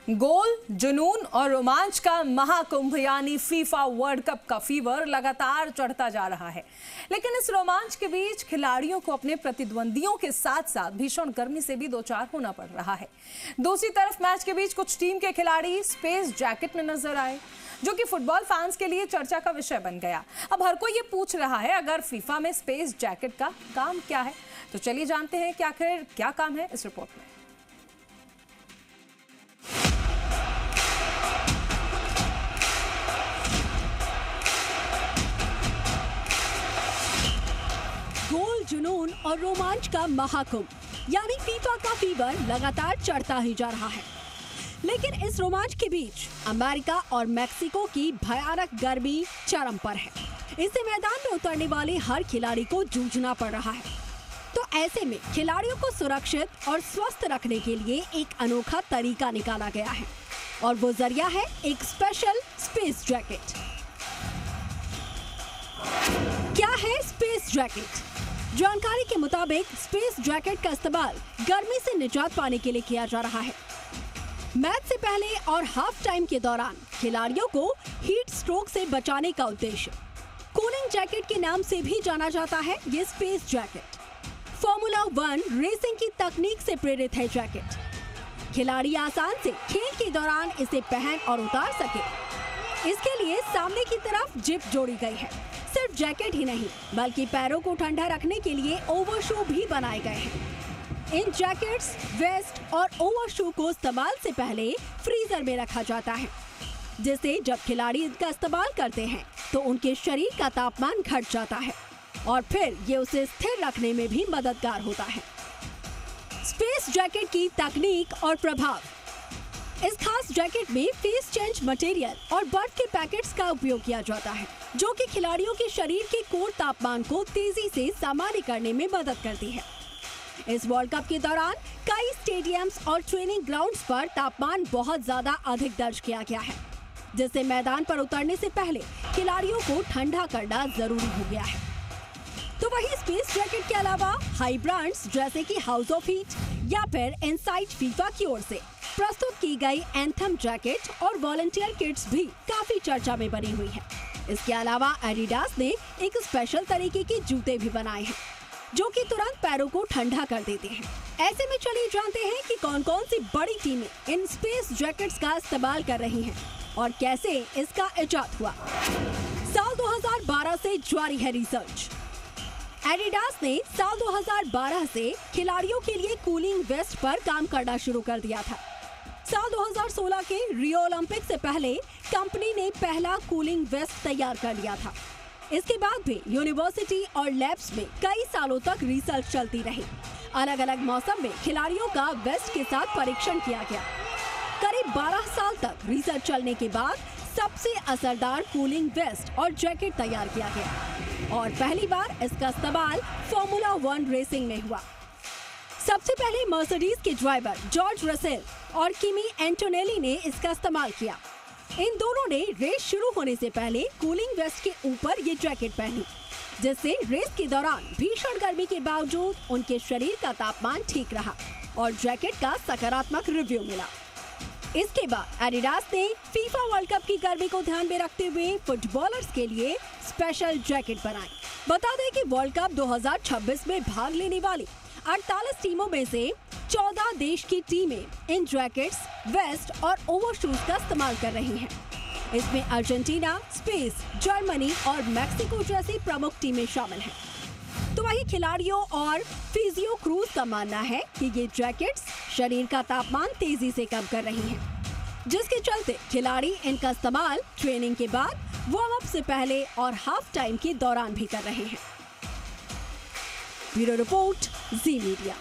गोल, जुनून और रोमांच का महाकुंभ यानी फीफा वर्ल्ड कप का फीवर लगातार चढ़ता जा रहा है। लेकिन इस रोमांच के बीच खिलाड़ियों को अपने प्रतिद्वंदियों के साथ साथ भीषण गर्मी से भी दो चार होना पड़ रहा है। दूसरी तरफ मैच के बीच कुछ टीम के खिलाड़ी स्पेस जैकेट में नजर आए, जो कि फुटबॉल फैंस के लिए चर्चा का विषय बन गया। अब हर कोई ये पूछ रहा है, अगर फीफा में स्पेस जैकेट का काम क्या है? तो चलिए जानते हैं कि आखिर क्या काम है इस रिपोर्ट में। गोल, जुनून और रोमांच का महाकुंभ यानी फीफा का फीवर लगातार चढ़ता ही जा रहा है। लेकिन इस रोमांच के बीच अमेरिका और मेक्सिको की भयानक गर्मी चरम पर है। इससे मैदान में उतरने वाले हर खिलाड़ी को जूझना पड़ रहा है। तो ऐसे में खिलाड़ियों को सुरक्षित और स्वस्थ रखने के लिए एक अनोखा तरीका निकाला गया है, और वो जरिया है एक स्पेशल स्पेस जैकेट। क्या है स्पेस जैकेट? जानकारी के मुताबिक स्पेस जैकेट का इस्तेमाल गर्मी से निजात पाने के लिए किया जा रहा है। मैच से पहले और हाफ टाइम के दौरान खिलाड़ियों को हीट स्ट्रोक से बचाने का उद्देश्य कूलिंग जैकेट के नाम से भी जाना जाता है। ये स्पेस जैकेट फॉर्मूला 1 रेसिंग की तकनीक से प्रेरित है। जैकेट खिलाड़ी आसान से खेल के दौरान इसे पहन और उतार सके। इसके लिए सामने की तरफ जिप जोड़ी गई है। सिर्फ जैकेट ही नहीं, बल्कि पैरों को ठंडा रखने के लिए ओवरशू भी बनाए गए हैं। इन जैकेट्स, वेस्ट और ओवरशू को इस्तेमाल से पहले फ्रीजर में रखा जाता है, जिससे जब खिलाड़ी इनका इस्तेमाल करते हैं तो उनके शरीर का तापमान घट जाता है और फिर ये उसे स्थिर रखने में भी मददगार होता है। स्पेस जैकेट की तकनीक और प्रभाव। इस खास जैकेट में फेस चेंज मटेरियल और बर्फ के पैकेट्स का उपयोग किया जाता है, जो कि खिलाड़ियों के शरीर के कोर तापमान को तेजी से सामान्य करने में मदद करती है। इस वर्ल्ड कप के दौरान कई स्टेडियम्स और ट्रेनिंग ग्राउंड्स पर तापमान बहुत ज्यादा अधिक दर्ज किया गया है, जिससे मैदान पर उतरने से पहले खिलाड़ियों को ठंडा करना जरूरी हो गया है। तो वही स्पेस जैकेट के अलावा हाई ब्रांड्स जैसे कि हाउस ऑफ हीट या फिर इनसाइड फीफा की ओर से प्रस्तुत की गई एंथम जैकेट और वॉलंटियर किट्स भी काफी चर्चा में बनी हुई है। इसके अलावा एडिडास ने एक स्पेशल तरीके के जूते भी बनाए हैं, जो कि तुरंत पैरों को ठंडा कर देते हैं। ऐसे में चलिए जानते हैं कि कौन कौन सी बड़ी टीमें इन स्पेस जैकेट्स का इस्तेमाल कर रही हैं और कैसे इसका इजाद हुआ। साल 2012 से जारी है रिसर्च। एडिडास ने साल 2012 से खिलाड़ियों के लिए कूलिंग वेस्ट पर काम करना शुरू कर दिया था। साल 2016 के रियो ओलंपिक से पहले कंपनी ने पहला कूलिंग वेस्ट तैयार कर लिया था। इसके बाद भी यूनिवर्सिटी और लैब्स में कई सालों तक रिसर्च चलती रही। अलग अलग मौसम में खिलाड़ियों का वेस्ट के साथ परीक्षण किया गया। करीब 12 साल तक रिसर्च चलने के बाद सबसे असरदार कूलिंग वेस्ट और जैकेट तैयार किया गया, और पहली बार इसका इस्तेमाल फॉर्मूला 1 रेसिंग में हुआ। सबसे पहले मर्सिडीज के ड्राइवर जॉर्ज रसेल और किमी एंटोनेली ने इसका इस्तेमाल किया। इन दोनों ने रेस शुरू होने से पहले कूलिंग वेस्ट के ऊपर ये जैकेट पहनी, जिससे रेस के दौरान भीषण गर्मी के बावजूद उनके शरीर का तापमान ठीक रहा और जैकेट का सकारात्मक रिव्यू मिला। इसके बाद एडिडास ने फीफा वर्ल्ड कप की गर्मी को ध्यान में रखते हुए फुटबॉलर्स के लिए स्पेशल जैकेट बनाई। बता दें कि वर्ल्ड कप 2026 में भाग लेने वाली 48 टीमों में से 14 देश की टीमें इन जैकेट्स, वेस्ट और ओवरशूज का इस्तेमाल कर रही हैं। इसमें अर्जेंटीना, स्पेन, जर्मनी और मेक्सिको जैसी प्रमुख टीमें शामिल हैं। तो वही खिलाड़ियों और फिजियो क्रूज का मानना है कि ये जैकेट्स शरीर का तापमान तेजी से कम कर रही हैं, जिसके चलते खिलाड़ी इनका इस्तेमाल ट्रेनिंग के बाद, वार्म अप से पहले और हाफ टाइम के दौरान भी कर रहे हैं। ब्यूरो रिपोर्ट, जी मीडिया।